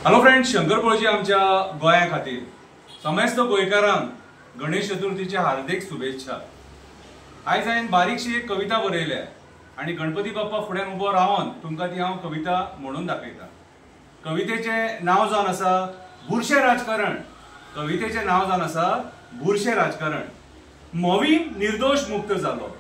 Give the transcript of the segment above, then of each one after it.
Hello friends, Shankar पळजी आमच्या गोया खातीर समस्त गोंयकारांक गणेश चतुर्थीची हार्दिक शुभेच्छा। आयज हांवें बारीकशी एक कविता बरयल्या आणि गणपती बाप्पा फुड्यान उबो रावन तुमकां ती हांव कविता म्हणून दाखयता। कवितेचें नांव जावन आसा बुरशें राजकारण। कवितेचें नांव जावन आसा बुरशें राजकारण। मोवीन निर्दोष मुक्त जालो,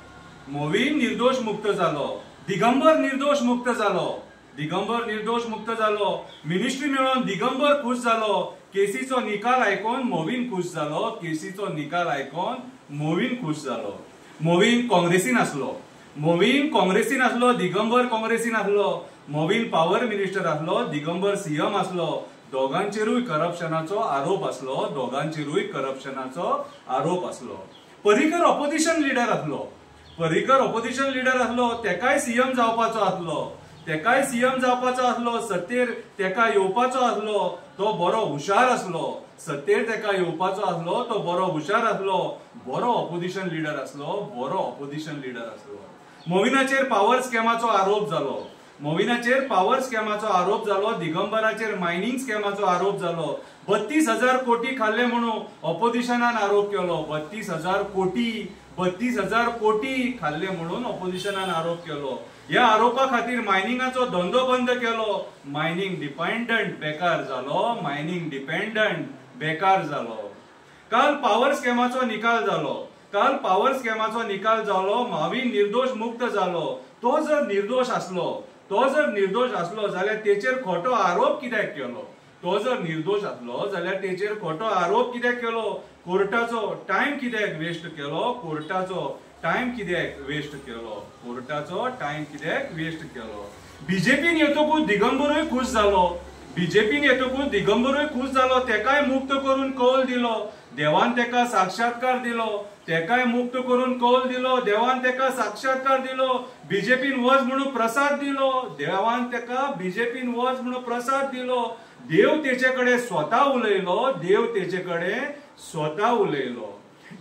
मोवीन निर्दोष मुक्त जालो, दिगंबर निर्दोष मुक्त जालो, दिगंबर निर्दोष मुक्त जालो, मिनिस्ट्री मेळोन दिगंबर खुश जालो, केसीचो निकाल आयकोन मोवीन खुश जालो, केसीचो निकाल आयकोन मोवीन खुश जालो। मोवीन काँग्रेसीन आसलो, मोवीन काँग्रेसीन आसलो, दिगंबर काँग्रेसीन आसलो, मोवीन पॉवर मिनिस्टर आसलो, दिगंबर सीएम आसलो। दोगांचेरूय करप्शनाचो आरोप आसलो, दोगांचेरूय करप्शनाचो आरोप आसलो। पर्रीकर ऑपोजिशन लिडर आसलो, पर्रीकर ऑपोजिशन लिडर आसलो, तेकाय सीएम जावपाचो आसलो, तेकाय सीएम जावपाचो आसलो, सत्तेर तेका येवपाचो आसलो, तो बरो हुशार आसलो, सत्तेर तेका येवपाचो आसलो, तो बरो हुशार आसलो, बरो ऑपोजिशन लिडर आसलो, बरो ऑपोजिशन लिडर आसलो। मोविनाचेर पॉवर स्कॅमाचो आरोप जालो, मोविनाचेर पॉवर स्कॅमाचो आरोप जालो, दिगंबराचेर मायनिंग स्कॅमाचो आरोप जालो। 32,000 कोटी खाल्ले म्हणून ऑपोजिशनान आरोप केलो, 32,000 कोटी, 32,000 कोटी खाल्ले म्हणून ऑपोजिशनान आरोप केलो। या आरोपा खातीर मायनिंगाचो धंदो बंद केलो, मायनिंग डिपेंडंट बेकार जालो, मायनिंग डिपेंडंट बेकार जालो। काल पॉवर स्कॅमाचो निकाल जालो, काल पॉवर स्कॅमाचो निकाल जालो, मोवीन निर्दोष मुक्त जालो। तो जर निर्दोष आसलो, तो जर निर्दोष आसलो जाल्यार तेचेर खोटो आरोप कित्याक केलो, तो जर निर्दोष आसलो जाल्यार तेचेर खोटो आरोप कित्याक केलो, कोर्टाचो टाइम कित्याक वेस्ट केलो, कोर्टाचो टाइम कित्याक वेस्ट केलो, कोर्टाचो टाइम कित्याक वेस्ट केलो। बीजेपीन येतकूच दिगंबरूय खुश जालो, बीजेपीन येतकूच दिगंबरूय खुश जालो, तेकाय मुक्त करून कौल दिलो, देवान तेका साक्षात्कार दिलो, तेकाय मुक्त करून कौल दिलो, देवान तेका साक्षात्कार दिलो। बीजेपीन वच म्हणून प्रसाद दिलो, देवान तेका बीजेपीन वच म्हणून प्रसाद दिलो। देव तेचेकडे स्वतः उलयलो, देव तेचेकडे स्वतः उलयलो।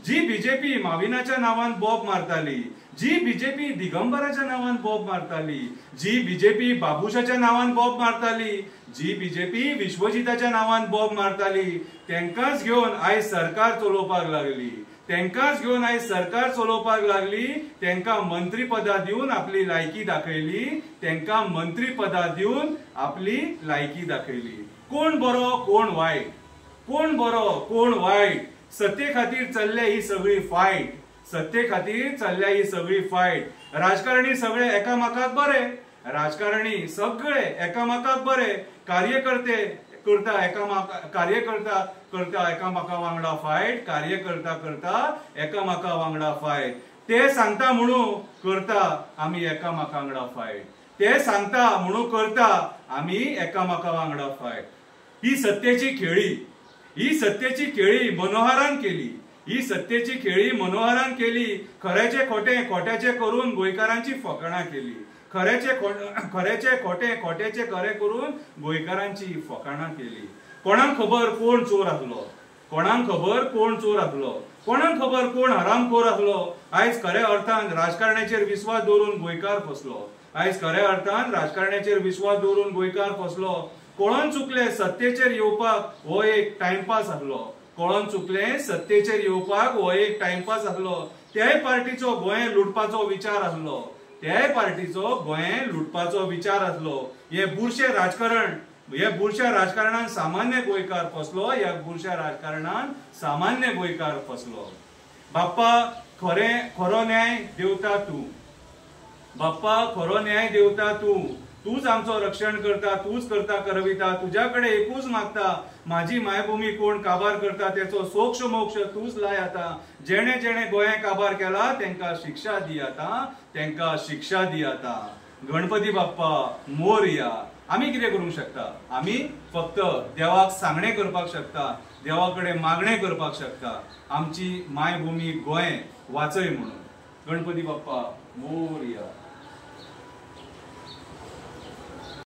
जी बीजेपी माविनाच्या नावान बॉब मारताली, जी बीजेपी दिगंबराच्या नावान बॉब मारताली, जी बीजेपी बाबुशाच्या नावान बॉब मारताली, जी बीजेपी विश्वजिताच्या नावान बॉब मारताली, तेंकाच घेवन आयज सरकार चलोवपाक लागली, तेंकाच घेवन आयज सरकार चलोवपाक लागली। तेंका मंत्री पदा दिवन आपली लायकी दाखयली, तेंका मंत्री पदा दिवन आपली लायकी दाखयली। कोण बरो कोण वायट, कोण बरो कोण वायट, सत्ते खातीर चल्ल्या ही सगळी फायट, सत्ते खातीर चल्ल्या ही सगळी फायट। राजकारणी सगळे एकामेकाक बरे, राजकारणी सगळे एकामेकाक बरे, कार्यकर्ते करता कार्यकर्ता करता एकामेका वांगडा फायट, कार्यकर्ता करता एकामेका वांगडा फायट। ते सांगता म्हणून करता आमी एकामेका वांगडा फायट, ते सांगता म्हणून करता आमी एकामेका वांगडा फायट। ही सत्तेची खेळी, ही सत्तेची खेळी मनोहरान केली, ही सत्तेची खेळी मनोहरान केली। खऱ्याचे खोटे, खोट्याचे करून गोंयकारांची फकाणां केली, खऱ्याचे खोटे, खोट्याचे खरे करून गोंयकारांची फकाणां केली। कोणाक खबर कोण चोर आसलो, कोणाक खबर कोण चोर आसलो, कोणाक खबर कोण हरामखोर आसलो। आयज खऱ्या अर्थान राजकारणाचेर विश्वास दवरून गोंयकार फसलो, आयज खऱ्या अर्थान राजकारणाचेर विश्वास दवरून गोंयकार फसलो। कोणान चुकले सत्तेचेर येवपाक हो एक टाइमपास आसलो, कोणान चुकले सत्तेचेर येवपाक हो एक टाइमपास आसलो। त्याय पार्टीचो गोंय लुटपाचो विचार आसलो, त्याय पार्टीचो गोंय लुटपाचो विचार आसलो। हे बुरशें राजकारण, हे बुरशा राजकारणान सामान्य गोंयकार फसलो, ह्या बुरशा राजकारणान सामान्य गोंयकार फसलो। बाप्पा खरो न्याय देवता तूं, बाप्पा खरो न्याय देवता तूं, तूच आमचो रक्षण करता, तूच करता करविता, तुझ्याकडे एकूच मागता, माझी मायभूमी कोण काबार करता, त्याचो सोक्ष मोक्ष तूच लाय आता। जेणे जेणे गोंय काबार केला तेंका शिक्षा दी आता, तेंका शिक्षा दी आता। गणपती बाप्पा मोरया। आमी कितें करूंक शकता, आमी फक्त देवाक सांगणे करपाक शकता, देवाकडे मागणे करपाक शकता, आमची मायभूमी गोंय वाचय म्हणून। गणपती बाप्पा मोरया।